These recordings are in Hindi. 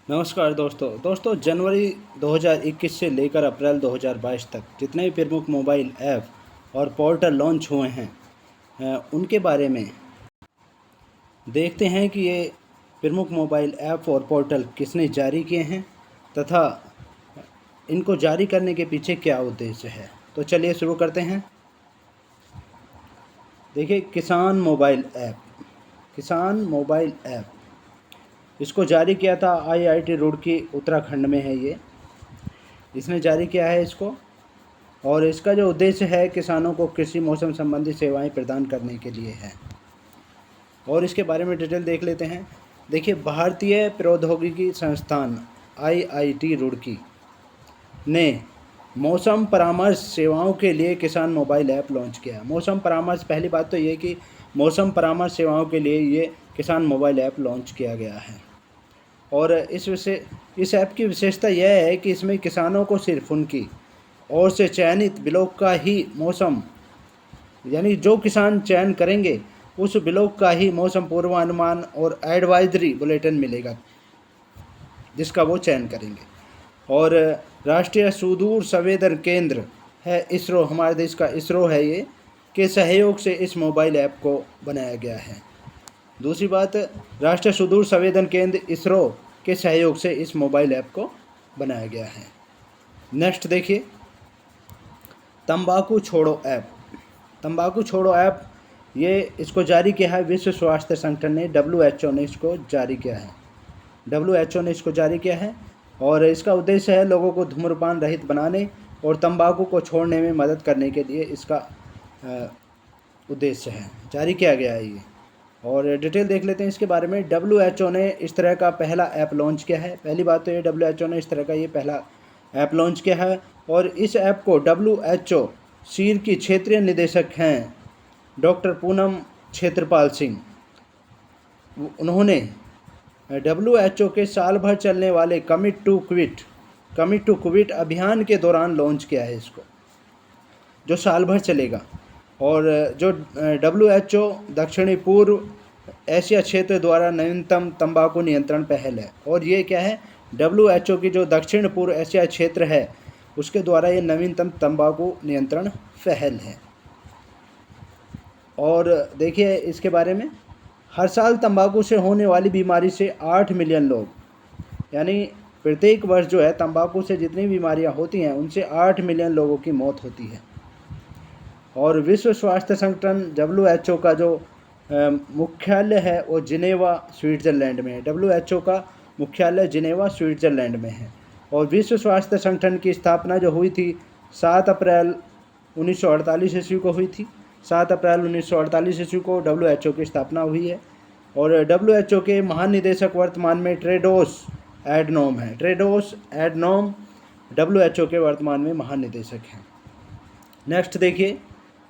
नमस्कार दोस्तों जनवरी 2021 से लेकर अप्रैल 2022 तक जितने भी प्रमुख मोबाइल ऐप और पोर्टल लॉन्च हुए हैं उनके बारे में देखते हैं कि ये प्रमुख मोबाइल ऐप और पोर्टल किसने जारी किए हैं तथा इनको जारी करने के पीछे क्या उद्देश्य है। तो चलिए शुरू करते हैं। देखिए, किसान मोबाइल ऐप इसको जारी किया था IIT रुड़की उत्तराखंड में है। इसने जारी किया है इसको, और इसका जो उद्देश्य है किसानों को कृषि मौसम संबंधी सेवाएं प्रदान करने के लिए है। और इसके बारे में डिटेल देख लेते हैं। देखिए, भारतीय प्रौद्योगिकी संस्थान IIT रुड़की ने मौसम परामर्श सेवाओं के लिए किसान मोबाइल ऐप लॉन्च किया। मौसम परामर्श, पहली बात तो ये कि मौसम परामर्श सेवाओं के लिए ये किसान मोबाइल ऐप लॉन्च किया गया है। और इस ऐप की विशेषता यह है कि इसमें किसानों को सिर्फ उनकी ओर से चयनित ब्लॉक का ही मौसम, यानी जो किसान चयन करेंगे उस ब्लॉक का ही मौसम पूर्वानुमान और एडवाइजरी बुलेटिन मिलेगा जिसका वो चयन करेंगे। और राष्ट्रीय सुदूर संवेदन केंद्र है इसरो, हमारे देश का इसरो है ये, के सहयोग से इस मोबाइल ऐप को बनाया गया है। दूसरी बात, राष्ट्रीय सुदूर संवेदन केंद्र इसरो के सहयोग से इस मोबाइल ऐप को बनाया गया है। नेक्स्ट देखिए, तंबाकू छोड़ो ऐप ये इसको जारी किया है विश्व स्वास्थ्य संगठन ने, WHO ने इसको जारी किया है। WHO ने इसको जारी किया है और इसका उद्देश्य है लोगों को धूम्रपान रहित बनाने और तंबाकू को छोड़ने में मदद करने के लिए इसका उद्देश्य है, जारी किया गया है ये। और डिटेल देख लेते हैं इसके बारे में। WHO ने इस तरह का पहला ऐप लॉन्च किया है। पहली बात तो ये, WHO ने इस तरह का ये पहला ऐप लॉन्च किया है। और इस ऐप को WHO सीर की क्षेत्रीय निदेशक हैं डॉक्टर पूनम क्षेत्रपाल सिंह, उन्होंने WHO के साल भर चलने वाले कमिट टू क्विट अभियान के दौरान लॉन्च किया है इसको, जो साल भर चलेगा। और जो WHO दक्षिणी पूर्व एशिया क्षेत्र द्वारा नवीनतम तंबाकू नियंत्रण पहल है। और ये क्या है, WHO की जो दक्षिण पूर्व एशिया क्षेत्र है उसके द्वारा ये नवीनतम तंबाकू नियंत्रण पहल है। और देखिए इसके बारे में, हर साल तंबाकू से होने वाली बीमारी से 8 मिलियन लोग, यानी प्रत्येक वर्ष जो है तंबाकू से जितनी बीमारियां होती हैं उनसे 8 मिलियन लोगों की मौत होती है। और विश्व स्वास्थ्य संगठन WHO का जो मुख्यालय है वो जिनेवा स्विट्ज़रलैंड में है। WHO का मुख्यालय जिनेवा स्विट्ज़रलैंड में है। और विश्व स्वास्थ्य संगठन की स्थापना जो हुई थी 7 अप्रैल 1948 ईस्वी को हुई थी। 7 अप्रैल 1948 ईस्वी को WHO की स्थापना हुई है। और WHO के महानिदेशक वर्तमान में टेड्रोस एडनोम है। टेड्रोस एडनोम WHO के वर्तमान में महानिदेशक हैं। नेक्स्ट देखिए,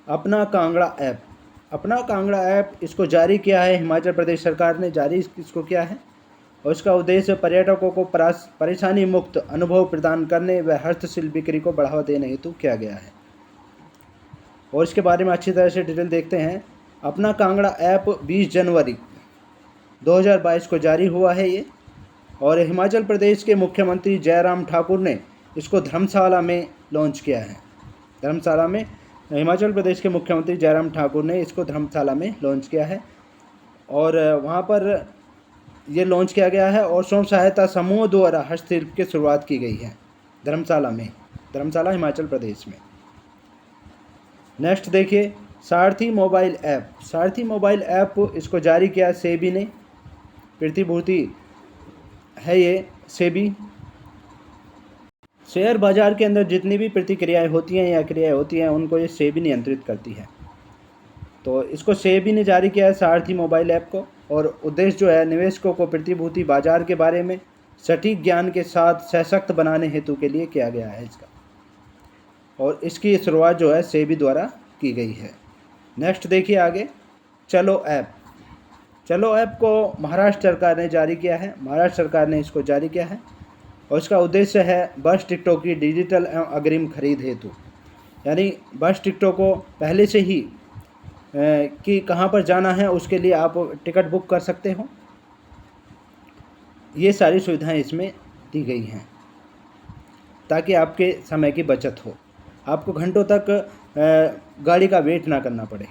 अपना कांगड़ा ऐप इसको जारी किया है हिमाचल प्रदेश सरकार ने जारी इसको किया है। और इसका उद्देश्य पर्यटकों को परेशानी मुक्त अनुभव प्रदान करने व हस्तशिल्प बिक्री को बढ़ावा देने हेतु किया गया है। और इसके बारे में अच्छी तरह से डिटेल देखते हैं। अपना कांगड़ा ऐप 20 जनवरी 2022 को जारी हुआ है ये। और हिमाचल प्रदेश के मुख्यमंत्री जयराम ठाकुर ने इसको धर्मशाला में लॉन्च किया है। धर्मशाला में हिमाचल प्रदेश के मुख्यमंत्री जयराम ठाकुर ने इसको धर्मशाला में लॉन्च किया है। और वहाँ पर ये लॉन्च किया गया है और स्वयं सहायता समूह द्वारा हस्तशिल्प की शुरुआत की गई है धर्मशाला हिमाचल प्रदेश में। नेक्स्ट देखिए, सारथी मोबाइल ऐप इसको जारी किया सेबी ने, प्रतिभूति है ये सेबी। शेयर बाजार के अंदर जितनी भी प्रतिक्रियाएं होती हैं या क्रियाएं होती हैं उनको ये सेबी नियंत्रित करती है। तो इसको सेबी ने जारी किया है सारथी मोबाइल ऐप को। और उद्देश्य जो है निवेशकों को प्रतिभूति बाजार के बारे में सटीक ज्ञान के साथ सशक्त बनाने हेतु के लिए किया गया है इसका। और इसकी शुरुआत जो है सेबी द्वारा की गई है। नेक्स्ट देखिए आगे, चलो ऐप को महाराष्ट्र सरकार ने जारी किया है। महाराष्ट्र सरकार ने इसको जारी किया है और इसका उद्देश्य है बस टिकटों की डिजिटल एवं अग्रिम खरीद हेतु, यानी बस टिकटों को पहले से ही कि कहाँ पर जाना है उसके लिए आप टिकट बुक कर सकते हो। ये सारी सुविधाएं इसमें दी गई हैं ताकि आपके समय की बचत हो, आपको घंटों तक गाड़ी का वेट ना करना पड़े।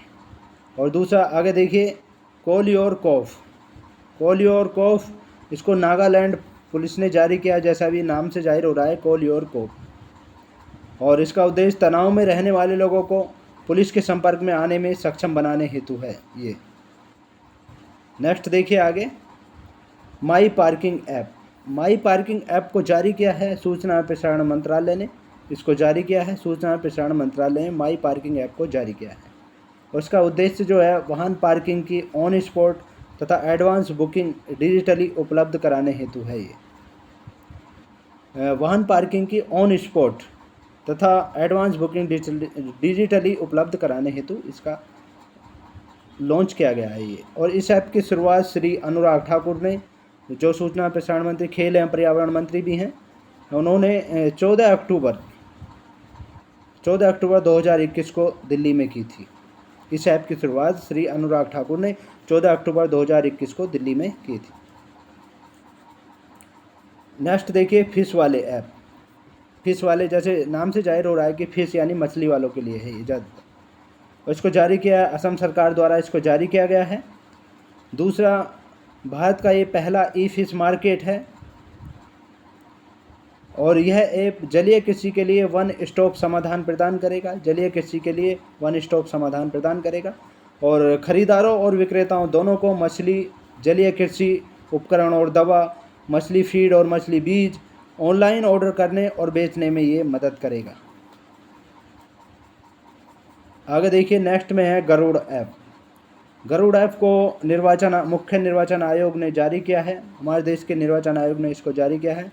और दूसरा आगे देखिए, call your cop. Call your cop, इसको नागालैंड पुलिस ने जारी किया, जैसा भी नाम से जाहिर हो रहा है, कॉल योर कॉफ। और इसका उद्देश्य तनाव में रहने वाले लोगों को पुलिस के संपर्क में आने में सक्षम बनाने हेतु है ये। नेक्स्ट देखिए आगे, माई पार्किंग ऐप। माई पार्किंग ऐप को जारी किया है सूचना और प्रसारण मंत्रालय ने। इसको जारी किया है सूचना और प्रसारण मंत्रालय ने, माई पार्किंग ऐप को जारी किया है। और उसका उद्देश्य जो है वाहन पार्किंग की ऑन स्पॉट तथा एडवांस बुकिंग डिजिटली उपलब्ध कराने हेतु है ये। वाहन पार्किंग की ऑन स्पॉट तथा एडवांस बुकिंग डिजिटली उपलब्ध कराने हेतु इसका लॉन्च किया गया है ये। और इस ऐप की शुरुआत श्री अनुराग ठाकुर ने, जो सूचना प्रसारण मंत्री, खेल एवं पर्यावरण मंत्री भी हैं, उन्होंने 14 अक्टूबर 2021 को दिल्ली में की थी। इस ऐप की शुरुआत श्री अनुराग ठाकुर ने 14 अक्टूबर 2021 को दिल्ली में की थी। नेक्स्ट देखिए, फिश वाले ऐप। फिश वाले, जैसे नाम से जाहिर हो रहा है कि फिश यानी मछली वालों के लिए है ये ज़्यादातर। और इसको जारी किया असम सरकार द्वारा इसको जारी किया गया है। दूसरा, भारत का ये पहला ई फिश मार्केट है और यह ऐप जलीय कृषि के लिए वन स्टॉप समाधान प्रदान करेगा। जलीय कृषि के लिए वन स्टॉप समाधान प्रदान करेगा और खरीदारों और विक्रेताओं दोनों को मछली, जलीय कृषि उपकरण और दवा, मछली फीड और मछली बीज ऑनलाइन ऑर्डर करने और बेचने में ये मदद करेगा। आगे देखिए, नेक्स्ट में है गरुड़ ऐप। गरुड़ ऐप को मुख्य निर्वाचन आयोग ने जारी किया है। हमारे देश के निर्वाचन आयोग ने इसको जारी किया है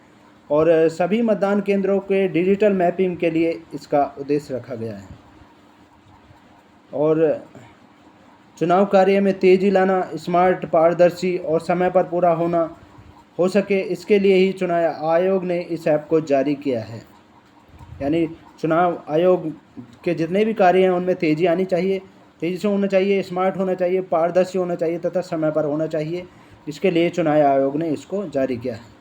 और सभी मतदान केंद्रों के डिजिटल मैपिंग के लिए इसका उद्देश्य रखा गया है। और चुनाव कार्य में तेज़ी लाना, स्मार्ट, पारदर्शी और समय पर पूरा होना हो सके, इसके लिए ही चुनाव आयोग ने इस ऐप को जारी किया है। यानी चुनाव आयोग के जितने भी कार्य हैं उनमें तेज़ी आनी चाहिए, तेज़ी से होना चाहिए, स्मार्ट होना चाहिए, पारदर्शी होना चाहिए तथा समय पर होना चाहिए। इसके लिए चुनाव आयोग ने इसको जारी किया है।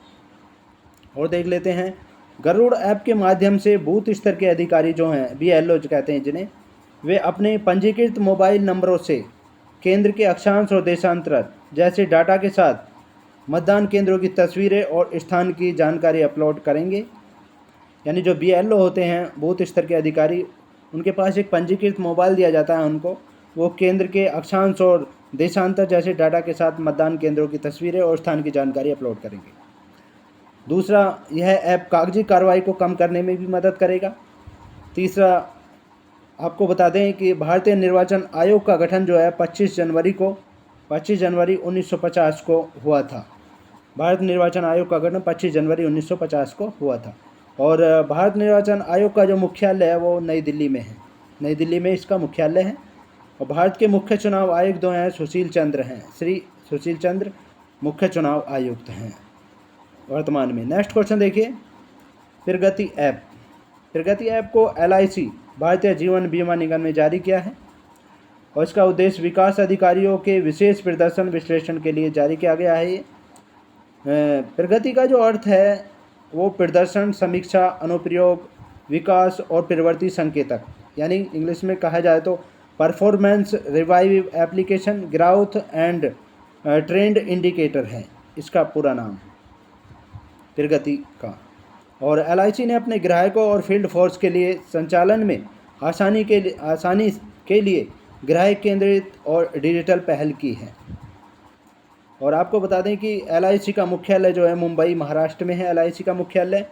और देख लेते हैं, गरुड़ ऐप के माध्यम से बूथ स्तर के अधिकारी जो हैं, BLO जो कहते हैं जिन्हें, वे अपने पंजीकृत मोबाइल नंबरों से केंद्र के अक्षांश और देशांतर जैसे डाटा के साथ मतदान केंद्रों की तस्वीरें और स्थान की जानकारी अपलोड करेंगे। यानी जो BLO होते हैं, बूथ स्तर के अधिकारी, उनके पास एक पंजीकृत मोबाइल दिया जाता है उनको, वो केंद्र के अक्षांश और देशांतर जैसे डाटा के साथ मतदान केंद्रों की तस्वीरें और स्थान की जानकारी अपलोड करेंगे। दूसरा, यह ऐप कागजी कार्रवाई को कम करने में भी मदद करेगा। तीसरा, आपको बता दें कि भारतीय निर्वाचन आयोग का गठन जो है 25 जनवरी 1950 को हुआ था। भारत निर्वाचन आयोग का गठन 25 जनवरी 1950 को हुआ था और भारत निर्वाचन आयोग का जो मुख्यालय है वो नई दिल्ली में है। नई दिल्ली में इसका मुख्यालय है। और भारत के मुख्य चुनाव आयुक्त जो हैं सुशील चंद्र हैं, श्री सुशील चंद्र मुख्य चुनाव आयुक्त हैं वर्तमान में। नेक्स्ट क्वेश्चन देखिए, प्रगति ऐप। प्रगति ऐप को LIC भारतीय जीवन बीमा निगम ने जारी किया है और इसका उद्देश्य विकास अधिकारियों के विशेष प्रदर्शन विश्लेषण के लिए जारी किया गया है। ये प्रगति का जो अर्थ है वो प्रदर्शन, समीक्षा, अनुप्रयोग, विकास और प्रवृत्ति संकेतक, यानी इंग्लिश में कहा जाए तो performance revive application growth and trend indicator है इसका पूरा नाम प्रगति का। और LIC ने अपने ग्राहकों और फील्ड फोर्स के लिए संचालन में आसानी के लिए ग्राहक केंद्रित और डिजिटल पहल की है। और आपको बता दें कि LIC का मुख्यालय जो है मुंबई, महाराष्ट्र में है LIC का मुख्यालय।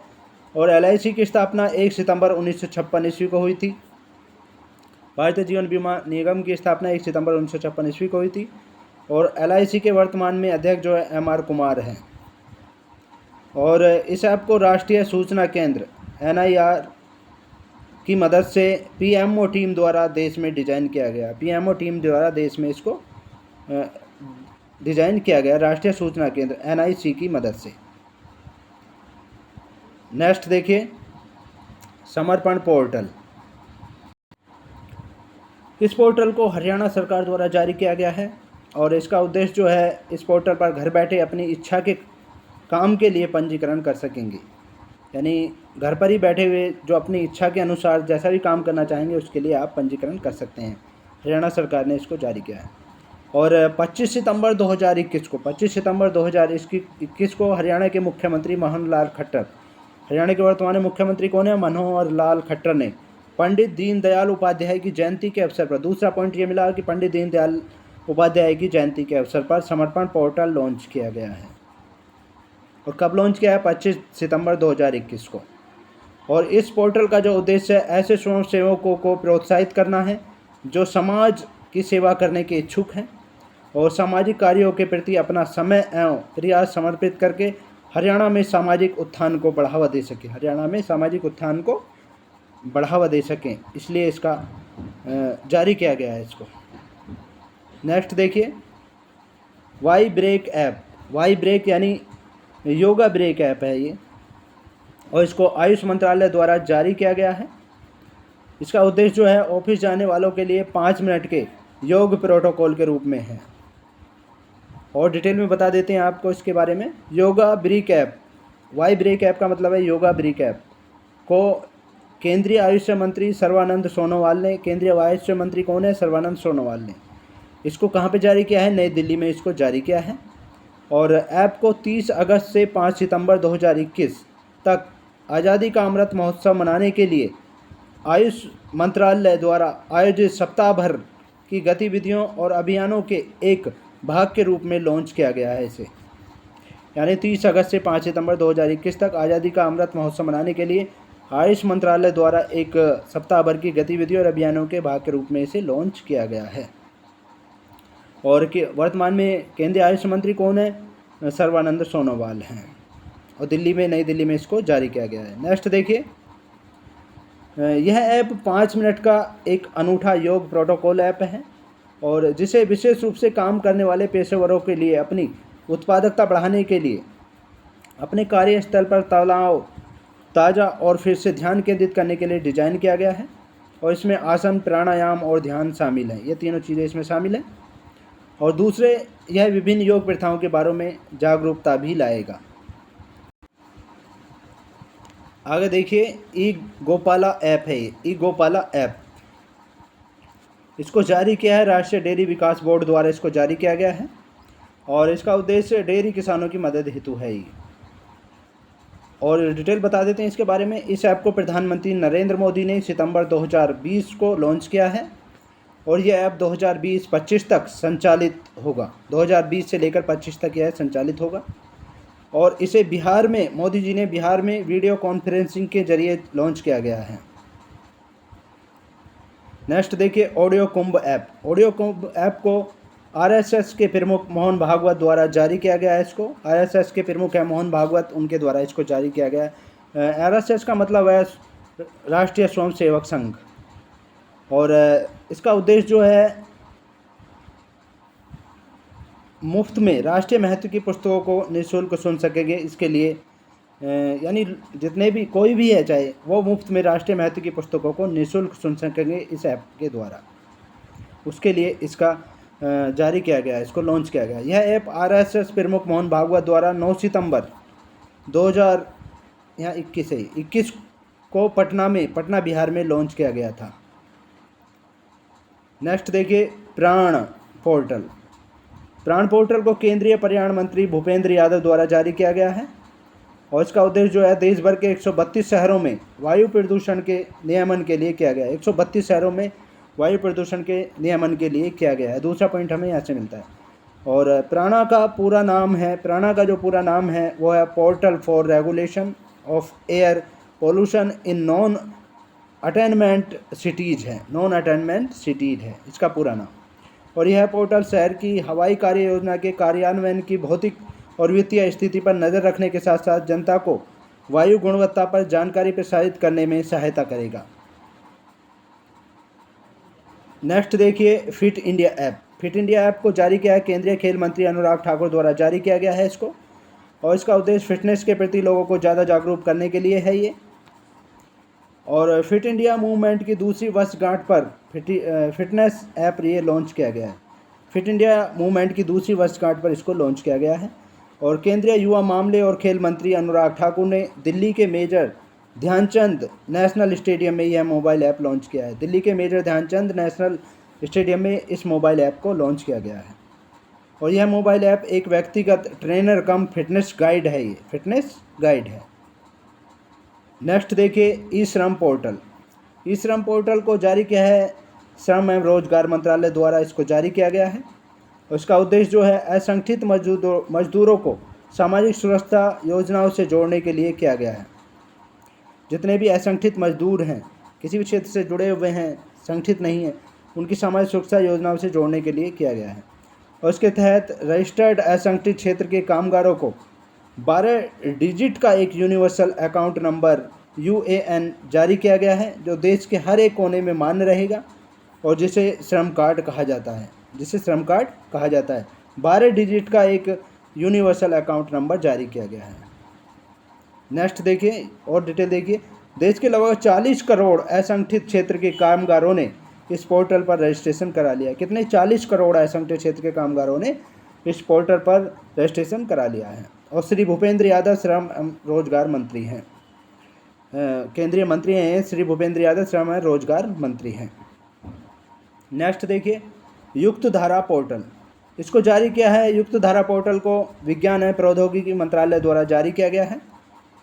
और LIC की स्थापना 1 सितंबर 1956 ईस्वी को हुई थी। भारतीय जीवन बीमा निगम की स्थापना 1 सितंबर 1956 ईस्वी को हुई थी। और LIC के वर्तमान में अध्यक्ष जो है MR कुमार हैं। और इस ऐप को राष्ट्रीय सूचना केंद्र NIR की मदद से PMO टीम द्वारा देश में डिज़ाइन किया गया। PMO टीम द्वारा देश में इसको डिज़ाइन किया गया, राष्ट्रीय सूचना केंद्र NIC की मदद से। नेक्स्ट देखिए, समर्पण पोर्टल। इस पोर्टल को हरियाणा सरकार द्वारा जारी किया गया है और इसका उद्देश्य जो है, इस पोर्टल पर घर बैठे अपनी इच्छा के काम के लिए पंजीकरण कर सकेंगे। यानी घर पर ही बैठे हुए जो अपनी इच्छा के अनुसार जैसा भी काम करना चाहेंगे उसके लिए आप पंजीकरण कर सकते हैं। हरियाणा सरकार ने इसको जारी किया है। और 25 सितंबर 2021 को हरियाणा के मुख्यमंत्री मनोहर लाल खट्टर, हरियाणा के वर्तमान मुख्यमंत्री कौन है? मनोहर लाल खट्टर ने पंडित दीनदयाल उपाध्याय की जयंती के अवसर पर, दूसरा पॉइंट ये मिला कि पंडित दीनदयाल उपाध्याय की जयंती के अवसर पर समर्पण पोर्टल लॉन्च किया गया है। और कब लॉन्च किया है? 25 सितंबर 2021 को। और इस पोर्टल का जो उद्देश्य है ऐसे स्वयं सेवकों को प्रोत्साहित करना है जो समाज की सेवा करने के इच्छुक हैं और सामाजिक कार्यों के प्रति अपना समय एवं प्रयास समर्पित करके हरियाणा में सामाजिक उत्थान को बढ़ावा दे सकें, इसलिए इसका जारी किया गया है इसको। नेक्स्ट देखिए, वाई ब्रेक यानी योगा ब्रेक ऐप है ये, और इसको आयुष मंत्रालय द्वारा जारी किया गया है। इसका उद्देश्य जो है ऑफिस जाने वालों के लिए 5 मिनट के योग प्रोटोकॉल के रूप में है। और डिटेल में बता देते हैं आपको इसके बारे में। Yoga break app, Y break app का मतलब है योगा ब्रेक ऐप को केंद्रीय आयुष मंत्री सर्बानंद सोनोवाल ने, केंद्रीय आयुष मंत्री कौन है? सर्बानंद सोनोवाल ने इसको कहाँ पे जारी किया है? नई दिल्ली में इसको जारी किया है। और ऐप को 30 अगस्त से 5 सितंबर 2021 तक आज़ादी का अमृत महोत्सव मनाने के लिए आयुष मंत्रालय द्वारा आयोजित सप्ताह भर की गतिविधियों और अभियानों के एक भाग के रूप में लॉन्च किया गया है इसे। यानी 30 अगस्त से 5 सितंबर 2021 तक आज़ादी का अमृत महोत्सव मनाने के लिए आयुष मंत्रालय द्वारा एक सप्ताह भर की गतिविधियों और अभियानों के भाग के रूप में इसे लॉन्च किया गया है। और कि वर्तमान में केंद्रीय आयुष मंत्री कौन है? सर्बानंद सोनोवाल हैं। और नई दिल्ली में इसको जारी किया गया है। नेक्स्ट देखिए, यह ऐप 5 मिनट का एक अनूठा योग प्रोटोकॉल ऐप है और जिसे विशेष रूप से काम करने वाले पेशेवरों के लिए अपनी उत्पादकता बढ़ाने के लिए अपने कार्यस्थल पर तनाव ताज़ा और फिर से ध्यान केंद्रित करने के लिए डिज़ाइन किया गया है। और इसमें आसन, प्राणायाम और ध्यान शामिल हैं। ये तीनों चीज़ें इसमें शामिल हैं। और दूसरे, यह विभिन्न योग प्रथाओं के बारे में जागरूकता भी लाएगा। आगे देखिए, ई गोपाला ऐप है। ई गोपाला ऐप इसको जारी किया है राष्ट्रीय डेयरी विकास बोर्ड द्वारा, इसको जारी किया गया है। और इसका उद्देश्य डेयरी किसानों की मदद हेतु है ये। और डिटेल बता देते हैं इसके बारे में। इस ऐप को प्रधानमंत्री नरेंद्र मोदी ने सितंबर 2020 को लॉन्च किया है और यह ऐप 2020-25 तक संचालित होगा। 2020 से लेकर 25 तक यह संचालित होगा। और इसे मोदी जी ने बिहार में वीडियो कॉन्फ्रेंसिंग के जरिए लॉन्च किया गया है। नेक्स्ट देखिए, ऑडियो कुंभ ऐप। ऑडियो कुंभ ऐप को आरएसएस के प्रमुख मोहन भागवत द्वारा जारी किया गया है। इसको आरएसएस के प्रमुख है मोहन भागवत, उनके द्वारा इसको जारी किया गया है। आरएसएस का मतलब है राष्ट्रीय स्वयं सेवक संघ। और इसका उद्देश्य जो है मुफ्त में राष्ट्रीय महत्व की पुस्तकों को निःशुल्क सुन सकेंगे। इसके लिए यानी जितने भी कोई भी है चाहे वो मुफ्त में राष्ट्रीय महत्व की पुस्तकों को निःशुल्क सुन सकेंगे इस ऐप के द्वारा। उसके लिए इसका जारी किया गया है, इसको लॉन्च किया गया। यह ऐप आरएसएस प्रमुख मोहन भागवत द्वारा 9 सितंबर 2021 को पटना बिहार में लॉन्च किया गया था। नेक्स्ट देखिए, प्राण पोर्टल को केंद्रीय पर्यावरण मंत्री भूपेंद्र यादव द्वारा जारी किया गया है। और इसका उद्देश्य जो है देश भर के 132 शहरों में वायु प्रदूषण के नियमन के लिए किया गया है। 132 शहरों में वायु प्रदूषण के नियमन के लिए किया गया है। दूसरा पॉइंट हमें यहाँ से मिलता है। और प्राणा का जो पूरा नाम है वो है portal for regulation of air pollution in non attainment cities है इसका पूरा नाम। और यह पोर्टल शहर की हवाई कार्य योजना के कार्यान्वयन की भौतिक और वित्तीय स्थिति पर नज़र रखने के साथ साथ जनता को वायु गुणवत्ता पर जानकारी प्रसारित करने में सहायता करेगा। नेक्स्ट देखिए, फिट इंडिया ऐप को जारी किया है केंद्रीय खेल मंत्री अनुराग ठाकुर द्वारा जारी किया गया है इसको। और इसका उद्देश्य फिटनेस के प्रति लोगों को ज़्यादा जागरूक करने के लिए है ये। और फिट इंडिया मूवमेंट की दूसरी वर्षगांठ पर फिटनेस ऐप ये लॉन्च किया गया है। फिट इंडिया मूवमेंट की दूसरी वर्षगांठ पर इसको लॉन्च किया गया है। और केंद्रीय युवा मामले और खेल मंत्री अनुराग ठाकुर ने दिल्ली के मेजर ध्यानचंद नेशनल स्टेडियम में यह मोबाइल ऐप लॉन्च किया है। दिल्ली के मेजर ध्यानचंद नेशनल स्टेडियम में इस मोबाइल ऐप को लॉन्च किया गया है। और यह मोबाइल ऐप एक व्यक्तिगत ट्रेनर कम फिटनेस गाइड है, ये फिटनेस गाइड है। नेक्स्ट देखिए ई श्रम पोर्टल। ई श्रम पोर्टल को जारी किया है श्रम एवं रोजगार मंत्रालय द्वारा, इसको जारी किया गया है। उसका उद्देश्य जो है असंगठित मजदूरों को सामाजिक सुरक्षा योजनाओं से जोड़ने के लिए किया गया है। जितने भी असंगठित मजदूर हैं, किसी भी क्षेत्र से जुड़े हुए हैं, संगठित नहीं हैं, उनकी सामाजिक सुरक्षा योजनाओं से जोड़ने के लिए किया गया है। और इसके तहत रजिस्टर्ड असंगठित क्षेत्र के कामगारों को 12 डिजिट का एक यूनिवर्सल अकाउंट नंबर UAN जारी किया गया है, जो देश के हर एक कोने में मान्य रहेगा और जिसे श्रम कार्ड कहा जाता है, 12 डिजिट का एक यूनिवर्सल अकाउंट नंबर जारी किया गया है। नेक्स्ट देखिए और डिटेल देखिए। देश के लगभग 40 करोड़ असंगठित क्षेत्र के कामगारों ने इस पोर्टल पर रजिस्ट्रेशन करा लिया है। कितने? 40 करोड़ असंगठित क्षेत्र के कामगारों ने इस पोर्टल पर रजिस्ट्रेशन करा लिया है। और श्री भूपेंद्र यादव श्रम रोजगार मंत्री हैं, केंद्रीय मंत्री हैं श्री भूपेंद्र यादव, श्रम एवं रोजगार मंत्री हैं। नेक्स्ट देखिए युक्त धारा पोर्टल। इसको जारी किया है, युक्त धारा पोर्टल को विज्ञान एवं प्रौद्योगिकी मंत्रालय द्वारा जारी किया गया है।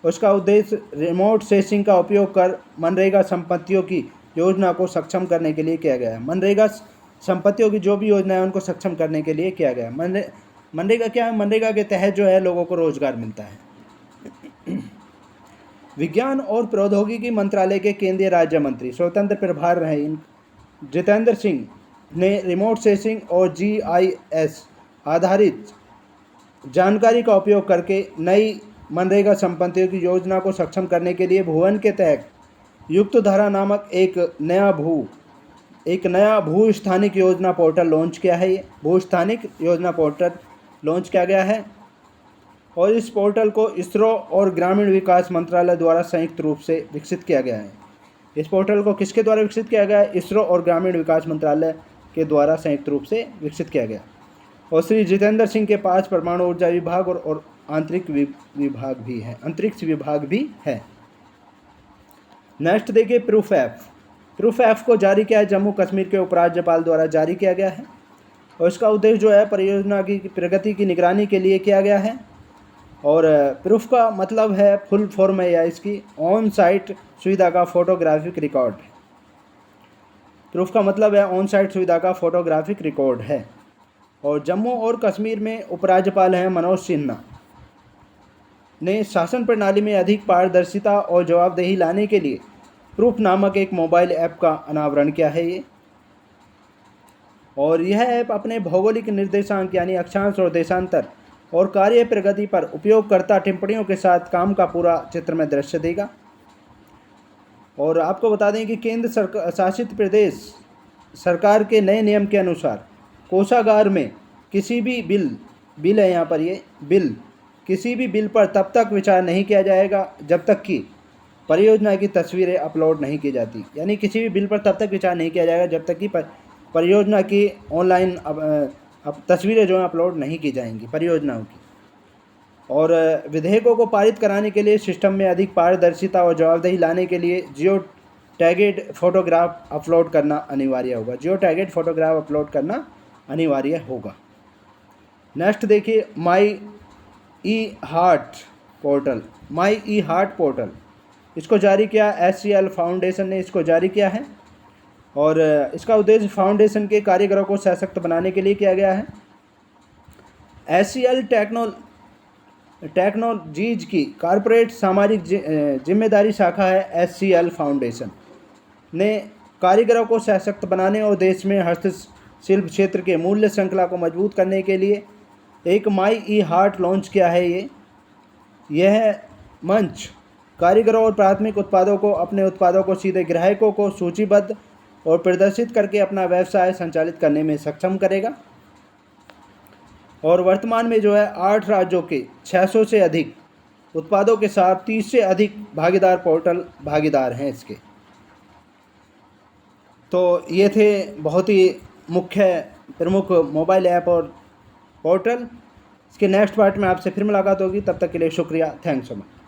उसका उद्देश्य रिमोट सेंसिंग का उपयोग कर मनरेगा संपत्तियों की योजना को सक्षम करने के लिए किया गया है। मनरेगा संपत्तियों की जो भी योजना है उनको सक्षम करने के लिए किया गया है। मनरेगा क्या है? मनरेगा के तहत जो है लोगों को रोजगार मिलता है। विज्ञान और प्रौद्योगिकी मंत्रालय के केंद्रीय राज्य मंत्री स्वतंत्र प्रभार रहे जितेंद्र सिंह ने रिमोट सेंसिंग और GIS आधारित जानकारी का उपयोग करके नई मनरेगा संपत्तियों की योजना को सक्षम करने के लिए भुवन के तहत युक्त धारा नामक एक नया भू स्थानिक योजना पोर्टल लॉन्च किया है। ये भू स्थानिक योजना पोर्टल लॉन्च किया गया है और इस पोर्टल को इसरो और ग्रामीण विकास मंत्रालय द्वारा संयुक्त रूप से विकसित किया गया है। इस पोर्टल को किसके द्वारा विकसित किया गया है? इसरो और ग्रामीण विकास मंत्रालय के द्वारा संयुक्त रूप से विकसित किया गया। और श्री जितेंद्र सिंह के पास परमाणु ऊर्जा विभाग और अंतरिक्ष विभाग भी है। नेक्स्ट देखिए प्रूफ ऐप को जारी किया है जम्मू कश्मीर के उपराज्यपाल द्वारा जारी किया गया है। और इसका उद्देश्य जो है परियोजना की प्रगति की निगरानी के लिए किया गया है। और प्रूफ का मतलब है फुल फॉर्म है या इसकी ऑन साइट सुविधा का फोटोग्राफिक रिकॉर्ड। प्रूफ का मतलब है ऑन साइट सुविधा का फोटोग्राफिक रिकॉर्ड है। और जम्मू और कश्मीर में उपराज्यपाल हैं मनोज सिन्हा ने शासन प्रणाली में अधिक पारदर्शिता और जवाबदेही लाने के लिए प्रूफ नामक एक मोबाइल ऐप का अनावरण किया है ये। और यह ऐप अपने भौगोलिक निर्देशांक यानी अक्षांश और देशांतर और कार्य प्रगति पर उपयोगकर्ता टिप्पणियों के साथ काम का पूरा चित्र में दृश्य देगा। और आपको बता दें कि केंद्र शासित प्रदेश सरकार के नए नियम के अनुसार कोषागार में किसी भी बिल है यहाँ पर ये बिल किसी भी बिल पर तब तक विचार नहीं किया जाएगा जब तक कि परियोजना की तस्वीरें अपलोड नहीं की जाती। यानी किसी भी बिल पर तब तक विचार नहीं किया जाएगा जब तक कि परियोजना की ऑनलाइन अब तस्वीरें जो हैं अपलोड नहीं की जाएंगी परियोजनाओं की। और विधेयकों को पारित कराने के लिए सिस्टम में अधिक पारदर्शिता और जवाबदेही लाने के लिए जियो टैगेड फोटोग्राफ अपलोड करना अनिवार्य होगा। नेक्स्ट देखिए माई ई हार्ट पोर्टल। इसको जारी किया SCL फाउंडेशन ने इसको जारी किया है। और इसका उद्देश्य फाउंडेशन के कारीगरों को सशक्त बनाने के लिए किया गया है। SCL टेक्नोलॉजीज की कॉर्पोरेट सामाजिक जिम्मेदारी शाखा है। SCL फाउंडेशन ने कारीगरों को सशक्त बनाने और देश में हस्तशिल्प क्षेत्र के मूल्य श्रृंखला को मजबूत करने के लिए एक माई ई हार्ट लॉन्च किया है। यह मंच कारीगरों और प्राथमिक उत्पादों को अपने उत्पादों को सीधे ग्राहकों को सूचीबद्ध और प्रदर्शित करके अपना व्यवसाय संचालित करने में सक्षम करेगा। और वर्तमान में जो है 8 राज्यों के 600 से अधिक उत्पादों के साथ 30 से अधिक भागीदार हैं इसके। तो ये थे बहुत ही मुख्य प्रमुख मोबाइल ऐप और पोर्टल। इसके नेक्स्ट पार्ट में आपसे फिर मुलाकात होगी, तब तक के लिए शुक्रिया। Thanks so much.